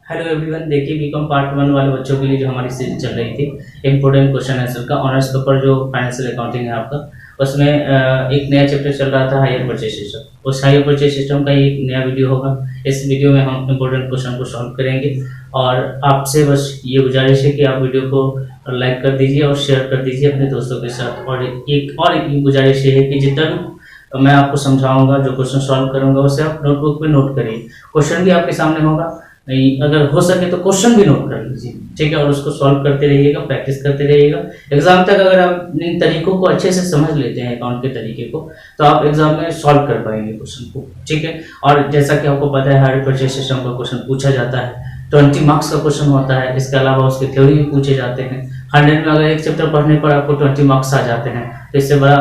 Hello everyone, देखिए BCom part 1 वाले बच्चों के लिए जो हमारी सीरीज चल रही थी इम्पोर्टेंट क्वेश्चन आंसर का ऑनर्स पेपर जो फाइनेंशियल अकाउंटिंग है आपका, उसमें एक नया चैप्टर चल रहा था हायर परचेज सिस्टम। उस हायर परचेज सिस्टम का एक नया वीडियो होगा। इस वीडियो में हम इम्पोर्टेंट क्वेश्चन को सॉल्व करेंगे और आपसे बस ये गुजारिश है कि आप वीडियो को लाइक कर दीजिए और शेयर कर दीजिए अपने दोस्तों के साथ। और एक गुजारिश ये है कि जितना मैं आपको समझाऊंगा, जो क्वेश्चन सॉल्व करूंगा, उसे आप नोटबुक पे नोट करिए। क्वेश्चन भी आपके सामने होगा, नहीं अगर हो सके तो क्वेश्चन भी नोट कर लीजिए, ठीक है, और उसको सॉल्व करते रहिएगा, प्रैक्टिस करते रहिएगा। एग्जाम तक अगर आप इन तरीकों को अच्छे से समझ लेते हैं, अकाउंट के तरीके को, तो आप एग्जाम में सॉल्व कर पाएंगे क्वेश्चन को, ठीक है। और जैसा कि आपको पता है हायर परचेज सिस्टम का क्वेश्चन पूछा जाता है, 20 मार्क्स का क्वेश्चन होता है। इसके अलावा उसके थ्योरी भी पूछे जाते हैं। 100 में अगर एक चैप्टर पढ़ने पर आपको 20 मार्क्स आ जाते हैं तो इससे बड़ा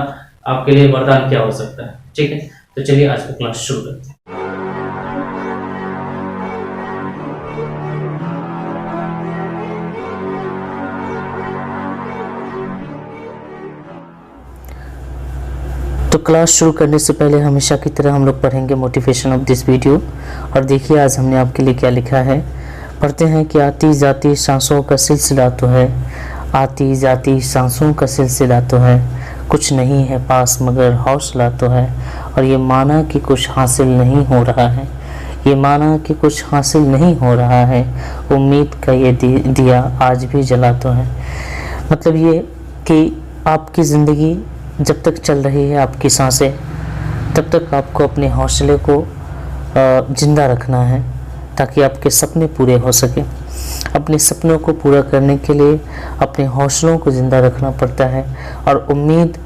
आपके लिए वरदान क्या हो सकता है, ठीक है। तो चलिए आज का क्लास शुरू करते हैं। तो क्लास शुरू करने से पहले हमेशा की तरह हम लोग पढ़ेंगे मोटिवेशन ऑफ दिस वीडियो। और देखिए आज हमने आपके लिए क्या लिखा है। पढ़ते हैं कि आती जाती सांसों का सिलसिला तो है, आती जाती सांसों का सिलसिला तो है, कुछ नहीं है पास मगर हौसला तो है। और ये माना कि कुछ हासिल नहीं हो रहा है, ये माना कि कुछ हासिल नहीं हो रहा है, उम्मीद का ये दिया आज भी जला तो है। मतलब ये कि आपकी ज़िंदगी जब तक चल रही है, आपकी सांसें, तब तक आपको अपने हौसले को ज़िंदा रखना है ताकि आपके सपने पूरे हो सके। अपने सपनों को पूरा करने के लिए अपने हौसलों को ज़िंदा रखना पड़ता है और उम्मीद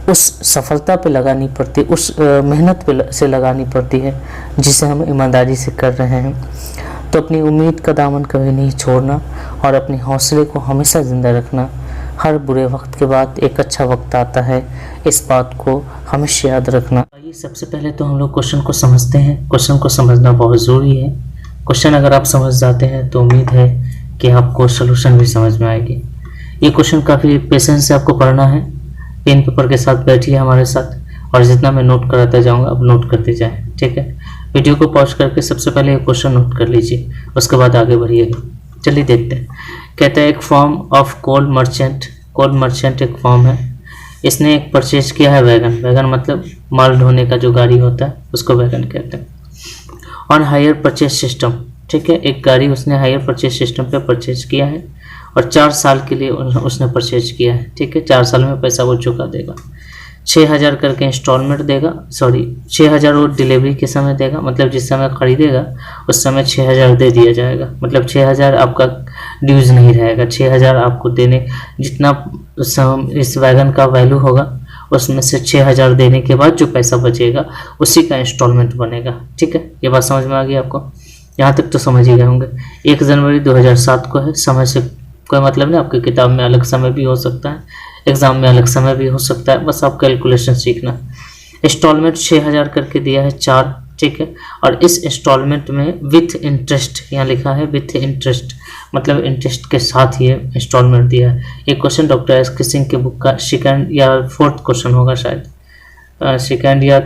उस सफलता पे लगानी पड़ती, उस मेहनत पे से लगानी पड़ती है जिसे हम ईमानदारी से कर रहे हैं। तो अपनी उम्मीद का दामन कभी नहीं छोड़ना और अपने हौसले को हमेशा ज़िंदा रखना। हर बुरे वक्त के बाद एक अच्छा वक्त आता है, इस बात को हमेशा याद रखना। आइए सबसे पहले तो हम लोग क्वेश्चन को समझते हैं। क्वेश्चन को समझना बहुत ज़रूरी है। क्वेश्चन अगर आप समझ जाते हैं तो उम्मीद है कि आपको सोल्यूशन भी समझ में आएगी। ये क्वेश्चन काफ़ी पेशेंस से आपको पढ़ना है। पेन पेपर के साथ बैठिए हमारे साथ और जितना मैं नोट कराता जाऊँगा आप नोट करते जाएँ, ठीक है। वीडियो को पॉज करके सबसे पहले ये क्वेश्चन नोट कर लीजिए, उसके बाद आगे बढ़िएगा। चलिए देखते हैं। कहते हैं एक फॉर्म ऑफ कोल मर्चेंट एक फॉर्म है। इसने एक परचेज किया है वैगन मतलब माल ढोने का जो गाड़ी होता है उसको वैगन कहते हैं। ऑन हायर परचेज सिस्टम, ठीक है, एक गाड़ी उसने हायर परचेज सिस्टम पे परचेज किया है और 4 साल के लिए उसने परचेज किया है, ठीक है। 4 साल में पैसा वो चुका देगा। 6000 करके इंस्टॉलमेंट देगा, 6000 वो डिलीवरी के समय देगा, मतलब जिस समय खरीदेगा उस समय 6000 दे दिया जाएगा। मतलब 6000 आपका ड्यूज नहीं रहेगा। 6000 आपको देने, जितना इस वैगन का वैल्यू होगा उसमें से 6000 देने के बाद जो पैसा बचेगा उसी का इंस्टॉलमेंट बनेगा, ठीक है। ये बात समझ में आ गई आपको? यहाँ तक तो समझ ही गए होंगे। 1 जनवरी 2007 को है। समय से कोई मतलब नहीं, आपकी किताब में अलग समय भी हो सकता है, एग्जाम में अलग समय भी हो सकता है, बस आप कैलकुलेशन सीखना। इंस्टॉलमेंट 6000 करके दिया है 4, ठीक है। और इस इंस्टॉलमेंट में विथ इंटरेस्ट, यहाँ लिखा है विथ इंटरेस्ट, मतलब इंटरेस्ट के साथ ये इंस्टॉलमेंट दिया है। ये क्वेश्चन डॉक्टर एस के सिंह के बुक का 2nd या 4th क्वेश्चन होगा, शायद 2nd या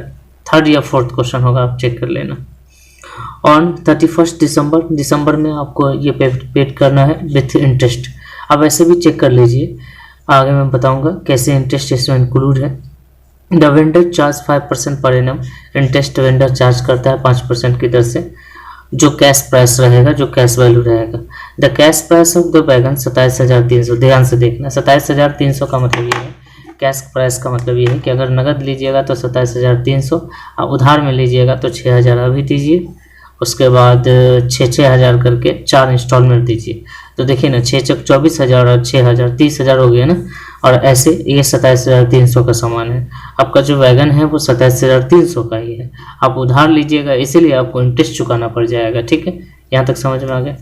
3rd या 4th क्वेश्चन होगा, आप चेक कर लेना। ऑन 31 दिसंबर में आपको ये पेड करना है विथ इंटरेस्ट। अब ऐसे भी चेक कर लीजिए, आगे मैं बताऊंगा कैसे इंटरेस्ट इसमें इंक्लूड है। The vendor charge 5% per annum, interest vendor charge करता है 5% की दर से, जो कैश प्राइस रहेगा, जो कैश वैल्यू रहेगा। The cash price of the wagon 27300, ध्यान से देखना, 27300 का मतलब ये है, कैश प्राइस का मतलब ये है कि अगर नगद लीजिएगा तो 27300, आप उधार में लीजिएगा तो 6000 अभी दीजिए, उसके बाद 6000 करके 4 इंस्टॉलमेंट दीजिए। तो देखिए ना, 6 चक 24000 और 6000 30000 हो गया ना। और ऐसे ये 27300 का सामान है। आपका जो वैगन है वो 27300 का ही है। आप उधार लीजिएगा इसीलिए आपको इंटरेस्ट चुकाना पड़ जाएगा, ठीक है। यहाँ तक समझ में आ गया।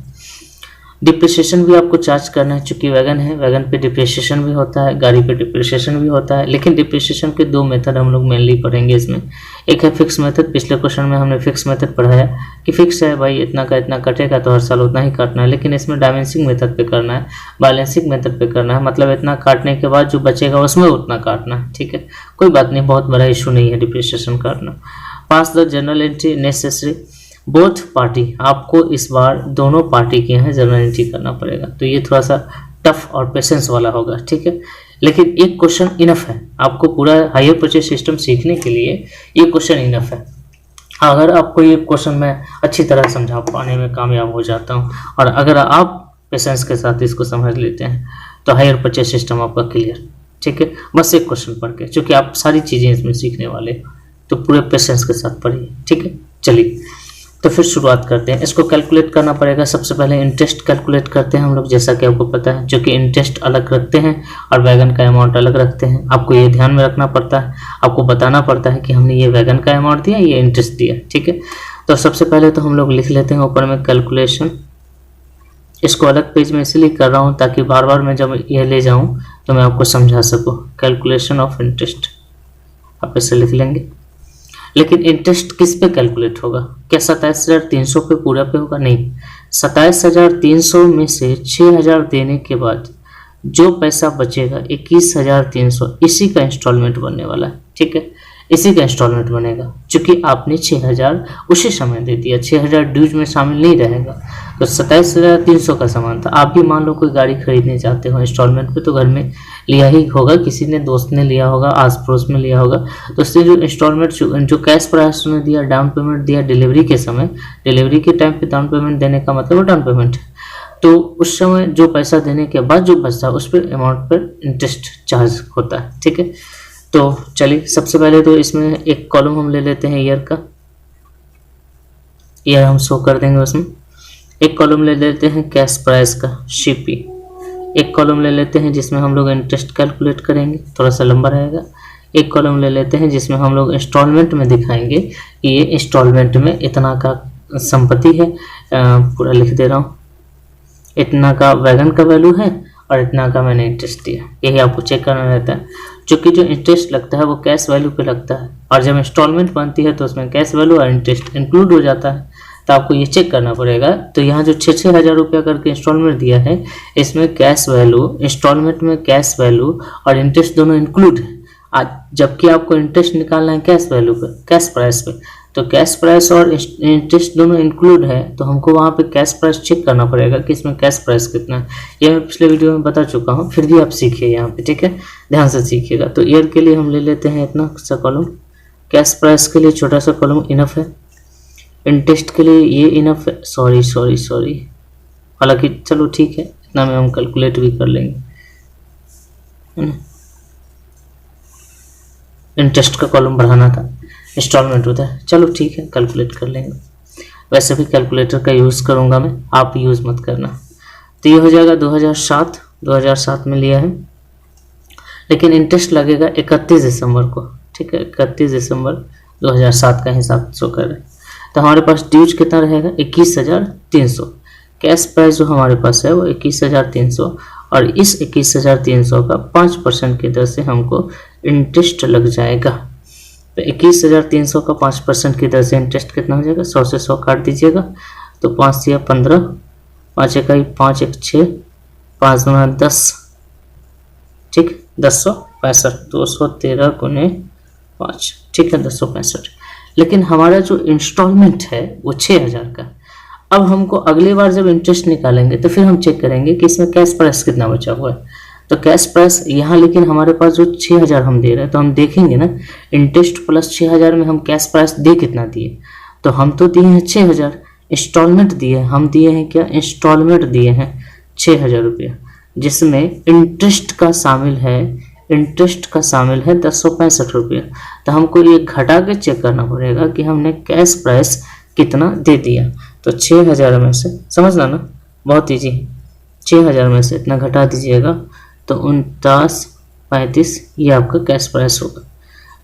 डिप्रिसिएशन भी आपको चार्ज करना है, चूंकि वैगन है, वैगन पे डिप्रिसिएशन भी होता है, गाड़ी पे डिप्रिसिएशन भी होता है। लेकिन डिप्रिसिएशन के 2 मेथड हम लोग मेनली पढ़ेंगे इसमें। एक है फिक्स मेथड, पिछले क्वेश्चन में हमने फिक्स मेथड पढ़ाया कि फिक्स है भाई, इतना का इतना कटेगा तो हर साल उतना ही काटना है। लेकिन इसमें डायमेंसिंग मेथड पे करना है, बैलेंसिंग मेथड पे करना है, मतलब इतना काटने के बाद जो बचेगा उसमें उतना काटना है, ठीक है। कोई बात नहीं, बहुत बड़ा इशू नहीं है डिप्रिसिएशन काटना। Pass the journal entry necessary, both party, आपको इस बार दोनों पार्टी के यहाँ जर्नल एंट्री करना पड़ेगा। तो ये थोड़ा सा टफ और पेशेंस वाला होगा, ठीक है। लेकिन एक क्वेश्चन इनफ है, आपको पूरा हायर परचेज सिस्टम सीखने के लिए ये क्वेश्चन इनफ है। अगर आपको ये क्वेश्चन मैं अच्छी तरह समझा पाने में कामयाब हो जाता हूँ, और अगर आप पेशेंस के साथ इसको समझ लेते हैं, तो हायर परचेज सिस्टम आपका क्लियर, ठीक है। बस एक क्वेश्चन पढ़ के, क्योंकि आप सारी चीज़ें इसमें सीखने वाले, तो पूरे पेशेंस के साथ पढ़िए, ठीक है। चलिए तो फिर शुरुआत करते हैं। इसको कैलकुलेट करना पड़ेगा। सबसे पहले इंटरेस्ट कैलकुलेट करते हैं हम लोग, जैसा कि आपको पता है, जो कि इंटरेस्ट अलग रखते हैं और वैगन का अमाउंट अलग रखते हैं। आपको ये ध्यान में रखना पड़ता है, आपको बताना पड़ता है कि हमने ये वैगन का अमाउंट दिया, ये इंटरेस्ट दिया, ठीक है। तो सबसे पहले तो हम लोग लिख लेते हैं ऊपर में कैलकुलेशन। इसको अलग पेज में इसलिए कर रहा हूँ ताकि बार बार मैं जब ये ले जाऊँ तो मैं आपको समझा सकूँ। कैलकुलेशन ऑफ इंटरेस्ट आप इसे लिख लेंगे। लेकिन इंटरेस्ट किस पे कैलकुलेट होगा? क्या 27,300 पे पूरा पे होगा? नहीं, 27,300 में से 6,000 देने के बाद जो पैसा बचेगा 21,300, इसी का इंस्टॉलमेंट बनने वाला है, ठीक है। इसी का इंस्टॉलमेंट बनेगा, क्योंकि आपने 6,000 उसी समय दे दिया, 6,000 ड्यूज में शामिल नहीं रहेगा। तो 27,300 का सामान था। आप भी मान लो कोई गाड़ी खरीदने जाते हो इंस्टॉलमेंट पे, तो घर में लिया ही होगा, किसी ने दोस्त ने लिया होगा, आस पड़ोस में लिया होगा। तो उससे जो इंस्टॉलमेंट जो कैश प्राइस में दिया, डाउन पेमेंट दिया डिलीवरी के समय, डिलीवरी के टाइम पे डाउन पेमेंट देने का मतलब डाउन पेमेंट है। तो उस समय जो पैसा देने के बाद जो बचता है उस पर अमाउंट पर इंटरेस्ट चार्ज होता है, ठीक है। तो चलिए सबसे पहले तो इसमें एक कॉलम हम ले लेते हैं ईयर का, ईयर हम शो कर देंगे उसमें। एक कॉलम ले लेते हैं कैश प्राइस का, सीपी। एक कॉलम ले लेते हैं जिसमें हम लोग इंटरेस्ट कैलकुलेट करेंगे, थोड़ा सा लंबा रहेगा। एक कॉलम ले लेते हैं जिसमें हम लोग इंस्टॉलमेंट में दिखाएंगे कि ये इंस्टॉलमेंट में इतना का संपत्ति है, पूरा लिख दे रहा हूँ, इतना का वैगन का वैल्यू है और इतना का मैंने इंटरेस्ट दिया। यही आपको चेक करना रहता है, क्योंकि जो इंटरेस्ट लगता है वो कैश वैल्यू पे लगता है, और जब इंस्टॉलमेंट बनती है तो उसमें कैश वैल्यू और इंटरेस्ट इंक्लूड हो जाता है। तो आपको ये चेक करना पड़ेगा। तो यहाँ जो 6,000 रुपया करके इंस्टॉलमेंट दिया है, इसमें कैश वैल्यू, इंस्टॉलमेंट में कैश वैल्यू और इंटरेस्ट दोनों इंक्लूड है। जबकि आपको इंटरेस्ट निकालना है कैश वैल्यू पे, कैश प्राइस पे, तो कैश प्राइस और इंटरेस्ट दोनों इंक्लूड है। तो हमको वहाँ पे कैश प्राइस चेक करना पड़ेगा कि इसमें कैश प्राइस कितना है। ये मैं पिछले वीडियो में बता चुका हूँ, फिर भी आप सीखिए यहाँ पे, ठीक है, ध्यान से सीखिएगा। तो ईयर के लिए हम ले लेते हैं इतना सा कॉलम, कैश प्राइस के लिए छोटा सा कॉलम इनफ है, इंटरेस्ट के लिए ये इनफ है, सॉरी, हालांकि चलो ठीक है, इतना में हम कैलकुलेट भी कर लेंगे, है ना। इंटरेस्ट का कॉलम बढ़ाना था, इंस्टॉलमेंट होता है, चलो ठीक है, कैलकुलेट कर लेंगे। वैसे भी कैलकुलेटर का यूज़ करूँगा मैं, आप यूज़ मत करना। तो ये हो जाएगा 2007 में लिया है, लेकिन इंटरेस्ट लगेगा 31 दिसंबर को, ठीक है, 31 दिसंबर 2007 का हिसाब शो कर रहे हैं। तो हमारे पास ड्यूज कितना रहेगा? 21,300। कैश प्राइस जो हमारे पास है वो 21,300, और इस 21,300 का 5% की दर से हमको इंटरेस्ट लग जाएगा। तो 21,300 का 5% की दर से इंटरेस्ट कितना हो जाएगा? 100 से 100 काट दीजिएगा, तो 5 या 15, 5 इकाई 5 1 6, 5 गुना 10, ठीक, 1065, 213 गुने 5, ठीक है, 1065। लेकिन हमारा जो इंस्टॉलमेंट है वो 6,000 का। अब हमको अगली बार जब इंटरेस्ट निकालेंगे तो फिर हम चेक करेंगे कि इसमें कैश प्राइस कितना बचा हुआ है। तो कैश प्राइस यहाँ, लेकिन हमारे पास जो 6,000 हम दे रहे हैं, तो हम देखेंगे ना, इंटरेस्ट प्लस 6,000 में हम कैश प्राइस दे कितना दिए? तो हम तो दिए हैं 6,000, इंस्टॉलमेंट दिए हैं, हम दिए हैं क्या? इंस्टॉलमेंट दिए हैं 6,000 रुपया, जिसमें इंटरेस्ट का शामिल है, इंटरेस्ट का शामिल है 1065 रुपया। तो हमको ये घटा के चेक करना पड़ेगा कि हमने कैश प्राइस कितना दे दिया। तो 6,000 में से, समझना ना, बहुत ईजी, 6,000 में से इतना घटा दीजिएगा तो 4935 ये आपका कैश प्राइस होगा।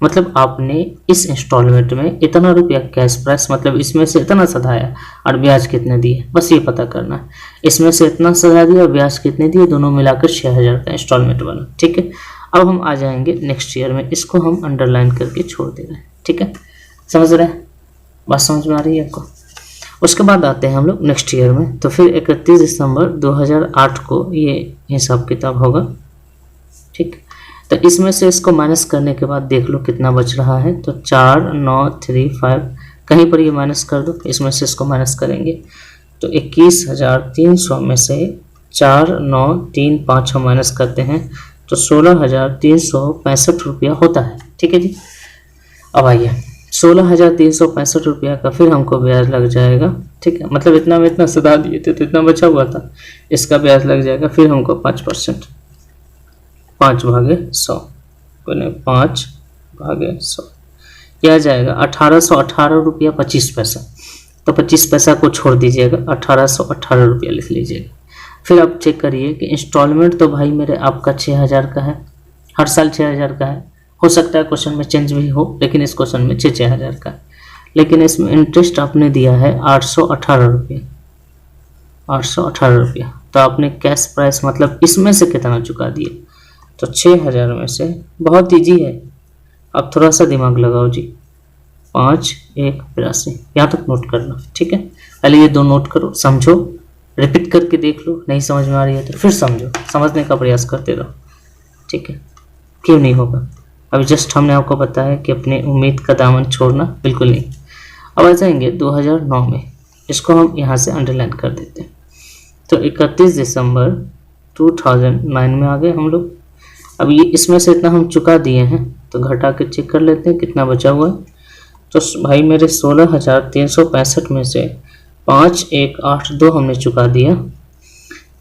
मतलब आपने इस इंस्टॉलमेंट में इतना रुपया कैश प्राइस, मतलब इसमें से इतना सधाया और ब्याज कितने दिए, बस ये पता करना है। इसमें से इतना सधा दिया और ब्याज कितने दिए, दोनों मिलाकर 6,000 का इंस्टॉलमेंट बना, ठीक है। अब हम आ जाएंगे नेक्स्ट ईयर में, इसको हम अंडरलाइन करके छोड़ दे रहे हैं, ठीक है, समझ रहे हैं, बात समझ में आ रही है आपको। उसके बाद आते हैं हम लोग नेक्स्ट ईयर में। तो फिर 31 दिसंबर 2008 को ये हिसाब किताब होगा, ठीक। तो इसमें से इसको माइनस करने के बाद देख लो कितना बच रहा है। तो 4 9 3 5 कहीं पर ये माइनस कर दो, इसमें से इसको माइनस करेंगे तो 21,300 में से 4,9,3,5 हम माइनस करते हैं तो 16,365 रुपया होता है। ठीक है जी। अब आइए 16,365 रुपया का फिर हमको ब्याज लग जाएगा। ठीक है, मतलब इतना में इतना सदा दिए थे तो इतना बचा हुआ था, इसका ब्याज लग जाएगा फिर हमको 5%, 5/100 5/100 क्या आ जाएगा 1818 रुपया 25 पैसा। तो 25 पैसा को छोड़ दीजिएगा, 1818 रुपया लिख लीजिएगा। फिर आप चेक करिए कि इंस्टॉलमेंट तो भाई मेरे आपका 6,000 का है, हर साल 6,000 का है। हो सकता है क्वेश्चन में चेंज भी हो, लेकिन इस क्वेश्चन में 6,000 का है। लेकिन इसमें इंटरेस्ट आपने दिया है 818 रुपया, 818 रुपया। तो आपने कैश प्राइस मतलब इसमें से कितना चुका दिए, तो 6,000 में से, बहुत ईजी है, अब थोड़ा सा दिमाग लगाओ जी, 5,1,82 यहाँ तक नोट करना। ठीक है, पहले ये दो नोट करो, समझो, रिपीट करके देख लो, नहीं समझ में आ रही है तो फिर समझो, समझने का प्रयास करते रहो। ठीक है, क्यों नहीं होगा, अभी जस्ट हमने आपको बताया कि अपने उम्मीद का दामन छोड़ना बिल्कुल नहीं। अब आ जाएंगे 2009 में, इसको हम यहाँ से अंडरलाइन कर देते हैं। तो 31 दिसंबर 2009 में आ गए हम लोग। अब ये इसमें से इतना हम चुका दिए हैं तो घटा के चेक कर लेते हैं कितना बचा हुआ है। तो भाई मेरे 16,365 में से 5,182 हमने चुका दिया,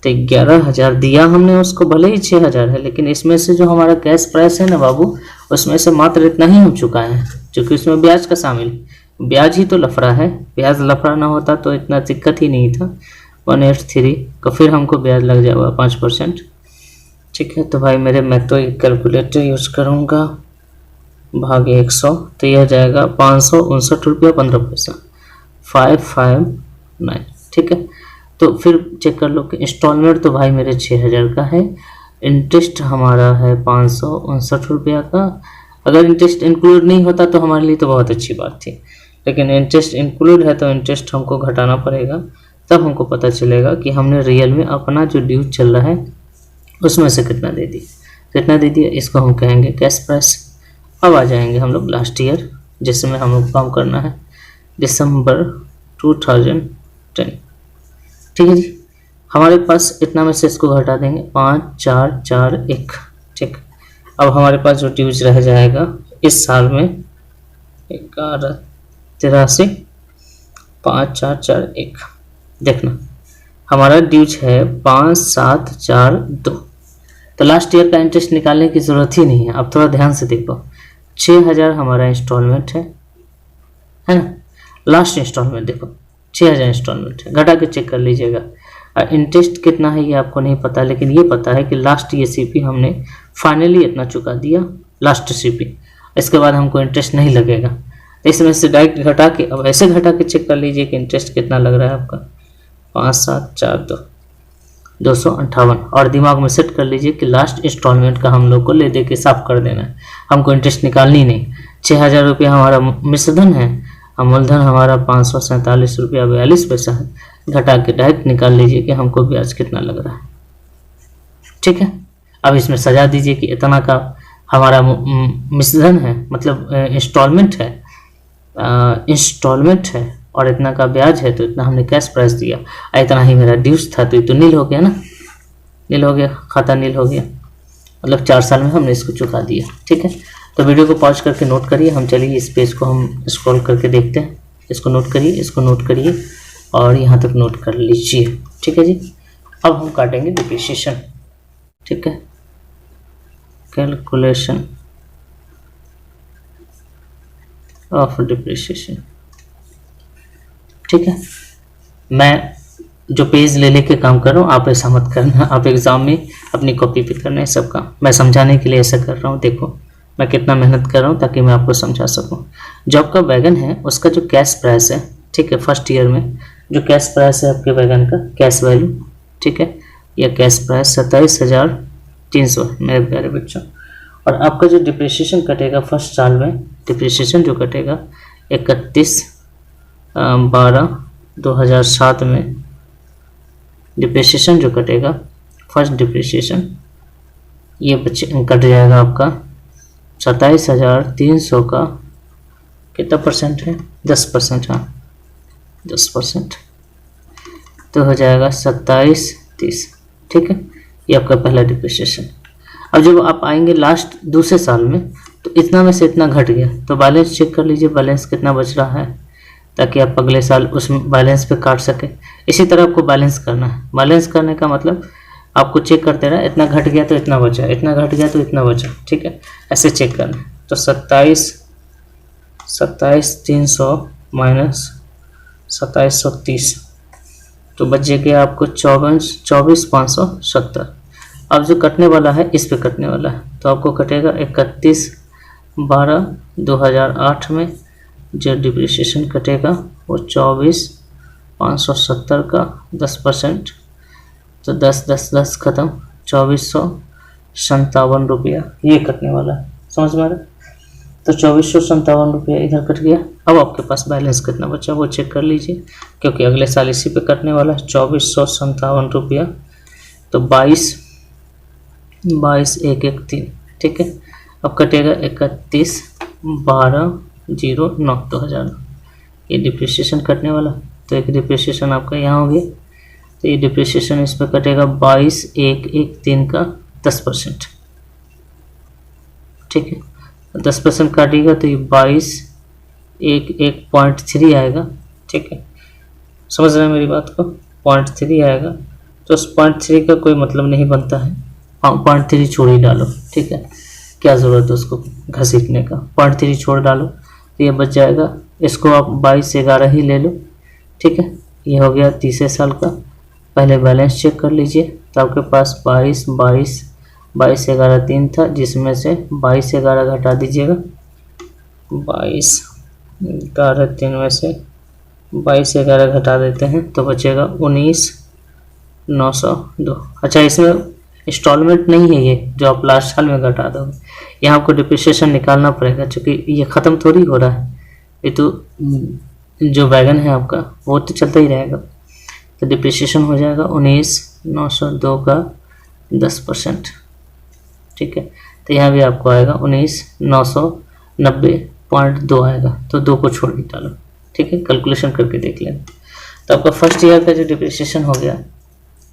तो 11,000 दिया हमने उसको, भले ही 6,000 है, लेकिन इसमें से जो हमारा कैश प्राइस है ना बाबू, उसमें से मात्र इतना ही हम चुकाए हैं, क्योंकि उसमें ब्याज का शामिल, ब्याज ही तो लफड़ा है। ब्याज लफड़ा ना होता तो इतना दिक्कत ही नहीं था। 183 का फिर हमको ब्याज लग जाएगा 5%। ठीक है, तो भाई मेरे मैं तो कैलकुलेटर यूज करूँगा, भागे 100, तो यह जाएगा 559 रुपया 15 पैसा, 559। ठीक है, तो फिर चेक कर लो कि इंस्टॉलमेंट तो भाई मेरे 6,000 का है, इंटरेस्ट हमारा है 559 रुपया का। अगर इंटरेस्ट इंक्लूड नहीं होता तो हमारे लिए तो बहुत अच्छी बात थी, लेकिन इंटरेस्ट इंक्लूड है तो इंटरेस्ट हमको घटाना पड़ेगा, तब हमको पता चलेगा कि हमने रियल में अपना जो ड्यूज चल रहा है उसमें से कितना दे दिया, कितना दे दिया, इसको हम कहेंगे कैश प्राइस। अब आ जाएंगे हम लोग लास्ट ईयर, जिसमें हम लोग काम करना है दिसंबर 2010। ठीक है जी, हमारे पास इतना में से इसको घटा देंगे 5,4,4,1। ठीक, अब हमारे पास जो ड्यूज रह जाएगा इस साल में 11,83, 5,4,4,1। देखना हमारा ड्यूज है 5,7,4,2। तो लास्ट ईयर का इंटरेस्ट निकालने की ज़रूरत ही नहीं है। अब थोड़ा ध्यान से देखो, 6,000 हमारा इंस्टॉलमेंट है ना, लास्ट इंस्टॉलमेंट देखो 6,000 इंस्टॉलमेंट है, घटा के चेक कर लीजिएगा। इंटरेस्ट कितना है ये आपको नहीं पता, लेकिन ये पता है कि लास्ट ये सीपी हमने फाइनली इतना चुका दिया, लास्ट सीपी, इसके बाद हमको इंटरेस्ट नहीं लगेगा। इसमें से डायरेक्ट घटा के, अब ऐसे घटा के चेक कर लीजिए कि इंटरेस्ट कितना लग रहा है आपका, 5,7,4,2, 258। और दिमाग में सेट कर लीजिए कि लास्ट इंस्टॉलमेंट का हम लोग को ले दे के साफ कर देना है, हमको इंटरेस्ट निकालनी नहीं। 6,000 रुपया हमारा मिश्रधन है, मूलधन हमारा 547 रुपया 42 पैसा है, घटा के डायरेक्ट निकाल लीजिए कि हमको ब्याज कितना लग रहा है। ठीक है, अब इसमें सजा दीजिए कि इतना का हमारा मिश्रधन है, मतलब इंस्टॉलमेंट है और इतना का ब्याज है, तो इतना हमने कैश प्राइस दिया, इतना ही मेरा ड्यूज था, तो ये तो नील हो गया ना, नील हो गया, खाता नील हो गया, मतलब 4 साल में हमने इसको चुका दिया। ठीक है, तो वीडियो को पॉज करके नोट करिए, हम चलिए इस पेज को हम स्क्रॉल करके देखते हैं। इसको नोट करिए, इसको नोट करिए और यहाँ तक नोट कर लीजिए। ठीक है जी, अब हम काटेंगे डिप्रिसिएशन। ठीक है, कैलकुलेशन ऑफ डिप्रिसिएशन। ठीक है, मैं जो पेज ले लेके काम कर रहा हूँ, आप ऐसा मत करना, आप एग्जाम में अपनी कॉपी पे करना है सब काम। मैं समझाने के लिए ऐसा कर रहा हूँ, देखो मैं कितना मेहनत कर रहा हूँ ताकि मैं आपको समझा सकूँ। जो आपका बैगन है उसका जो कैश प्राइस है, ठीक है, फर्स्ट ईयर में जो कैश प्राइस है आपके बैगन का कैश वैल्यू, ठीक है, यह कैश प्राइस 27,300 है मेरे प्यारे बच्चों। और आपका जो डिप्रिसिएशन कटेगा फर्स्ट साल में, डिप्रिसिएशन जो कटेगा 31/12/2007 में डिप्रिसिएशन जो कटेगा, फर्स्ट डिप्रिसिएशन ये बच्चे कट जाएगा आपका 27,300 का कितना परसेंट है, 10%, हाँ 10%, तो हो जाएगा 27-30। ठीक है, ये आपका पहला डिप्रिसिएशन। अब जब आप आएंगे लास्ट दूसरे साल में तो इतना में से इतना घट गया, तो बैलेंस चेक कर लीजिए बैलेंस कितना बच रहा है, ताकि आप अगले साल उस बैलेंस पे काट सके। इसी तरह आपको बैलेंस करना है। बैलेंस करने का मतलब आपको चेक करते रहे, इतना घट गया तो इतना बचा, इतना घट गया तो इतना बचा। ठीक है, ऐसे चेक करना है। तो 27,300 माइनस 2730, तो बचे गया आपको 24,570। अब जो कटने वाला है इस पे कटने वाला है, तो आपको कटेगा 31/12/2008 में जो डिप्रिसिएशन कटेगा वो 24,570 का 10%, तो 10 खत्म, 2457 रुपया ये कटने वाला है। समझ में आ रहा है? तो 2457 रुपया इधर कट गया। अब आपके पास बैलेंस कितना बचा वो चेक कर लीजिए, क्योंकि अगले साल इसी पे कटने वाला है। 2457 रुपया, तो 22,113। ठीक है, अब कटेगा 31/12/09 2009, ये डिप्रिसिएशन कटने वाला। तो एक डिप्रिसिएशन आपका यहाँ हो गया, तो ये डिप्रिसिएशन इस पर कटेगा 22,113 का 10%। ठीक है, 10% काटिएगा तो ये 22,113 आएगा। ठीक है, समझ रहे हैं मेरी बात को, 0.3 आएगा। तो उस 0.3 का कोई मतलब नहीं बनता है, 0.3 छोड़ ही डालो। ठीक है, क्या ज़रूरत है उसको घसीटने का, 0.3 छोड़ डालो तो ये बच जाएगा। इसको आप 22/11 ही ले लो। ठीक है, ये हो गया तीसरे साल का। पहले बैलेंस चेक कर लीजिए, तो आपके पास 22/11/3 था, जिसमें से 22/11 घटा दीजिएगा। 22/11/3 में से 22/11 घटा देते हैं तो बचेगा 19,902। अच्छा, इसमें इंस्टॉलमेंट नहीं है ये जो आप लास्ट साल में घटा दोगे, यहाँ आपको डिप्रिसिएशन निकालना पड़ेगा, क्योंकि ये ख़त्म थोड़ी हो रहा है। ये तो जो वैगन है आपका वो तो चलता ही रहेगा। तो डिप्रिसिएशन हो जाएगा 19,902 का 10%। ठीक है, तो यहाँ भी आपको आएगा 19,990.2 आएगा, तो 2 को छोड़ के डालो। ठीक है, कैलकुलेशन करके देख लें। तो आपका फर्स्ट ईयर का जो डिप्रिसिएशन हो गया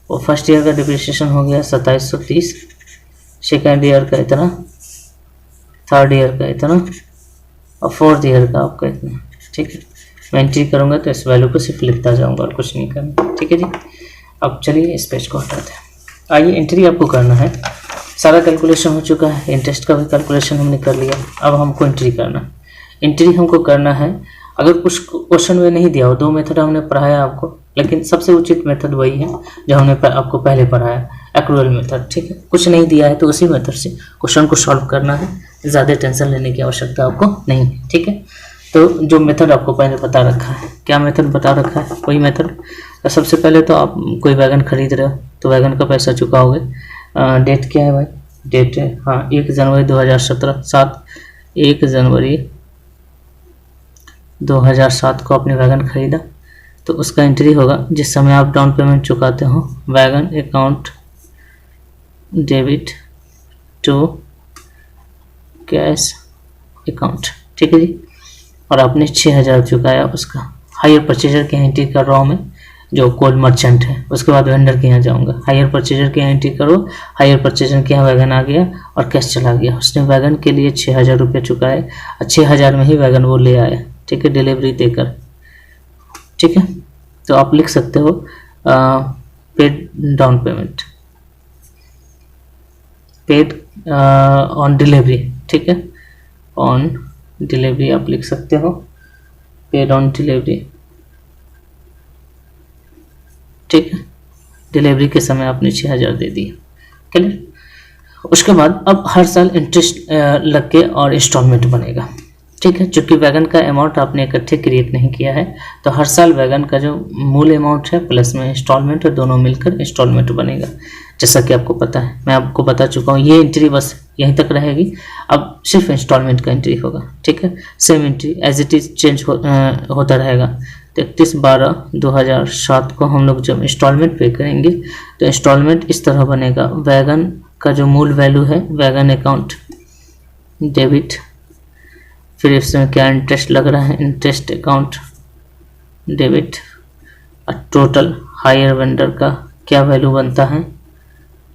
वो फर्स्ट ईयर का डिप्रिसिएशन हो गया 2730, सेकेंड ईयर का इतना, थर्ड ईयर का इतना, और फोर्थ ईयर का आपका इतना। ठीक है, मैं एंट्री करूँगा तो इस वैल्यू को सिर्फ लिखता जाऊँगा और कुछ नहीं करना। ठीक है जी, अब चलिए इस पेज को हटाते हैं। आइए, एंट्री आपको करना है। सारा कैलकुलेशन हो चुका है, इंटरेस्ट का भी कैलकुलेशन हमने कर लिया। अब हमको एंट्री करना है। एंट्री हमको करना है, अगर कुछ क्वेश्चन में नहीं दिया हो, 2 मेथड हमने पढ़ाया आपको, लेकिन सबसे उचित मेथड वही है जो हमने आपको पहले पढ़ाया, एक्रूअल मेथड। ठीक है, कुछ नहीं दिया है तो उसी मेथड से क्वेश्चन को सॉल्व करना है, ज़्यादा टेंशन लेने की आवश्यकता आपको नहीं है। ठीक है, तो जो मेथड आपको पहले बता रखा है, क्या मेथड बता रखा है, वही मेथड। तो सबसे पहले तो आप कोई वैगन खरीद रहे हो तो वैगन का पैसा चुकाओगे। डेट क्या है भाई, डेट है हाँ 1 जनवरी 2017, 1 जनवरी 2007 को आपने वैगन खरीदा, तो उसका एंट्री होगा जिस समय आप डाउन पेमेंट चुकाते हो, wagon account debit to cash account. ठीक है जी, और आपने 6,000 चुकाया उसका। हायर परचेजर के एंट्री कर रहा हूँ मैं, जो कोल्ड मर्चेंट है, उसके बाद वेंडर के यहाँ जाऊँगा। हायर परचेजर के यहाँ एंट्री करो, हायर परचेजर के यहाँ वैगन आ गया और कैश चला गया। उसने वैगन के लिए 6,000 रुपये चुकाए और 6,000 में ही वैगन वो ले आया। ठीक है, डिलीवरी देकर। ठीक है, तो आप लिख सकते हो paid down payment, paid on delivery. ठीक है, ऑन डिलीवरी आप लिख सकते हो, पेड ऑन डिलीवरी। ठीक है, डिलीवरी के समय आपने 6,000 दे दिए। क्लियर? उसके बाद अब हर साल इंटरेस्ट लग के और इंस्टॉलमेंट बनेगा। ठीक है, चूँकि वैगन का अमाउंट आपने इकट्ठे क्रिएट नहीं किया है, तो हर साल वैगन का जो मूल अमाउंट है प्लस में इंस्टॉलमेंट है, दोनों मिलकर इंस्टॉलमेंट बनेगा। जैसा कि आपको पता है, मैं आपको बता चुका हूँ, ये एंट्री बस यहीं तक रहेगी। अब सिर्फ इंस्टॉलमेंट का एंट्री होगा। ठीक है, same entry as it is change होता रहेगा। तो 31/12/2007 को हम लोग जब इंस्टॉलमेंट पे करेंगे तो इंस्टॉलमेंट इस तरह बनेगा। वैगन का जो मूल वैल्यू है, वैगन अकाउंट डेबिट फिर इसमें क्या इंटरेस्ट लग रहा है, इंटरेस्ट अकाउंट डेबिट, और टोटल हायर वेंडर का क्या वैल्यू बनता है।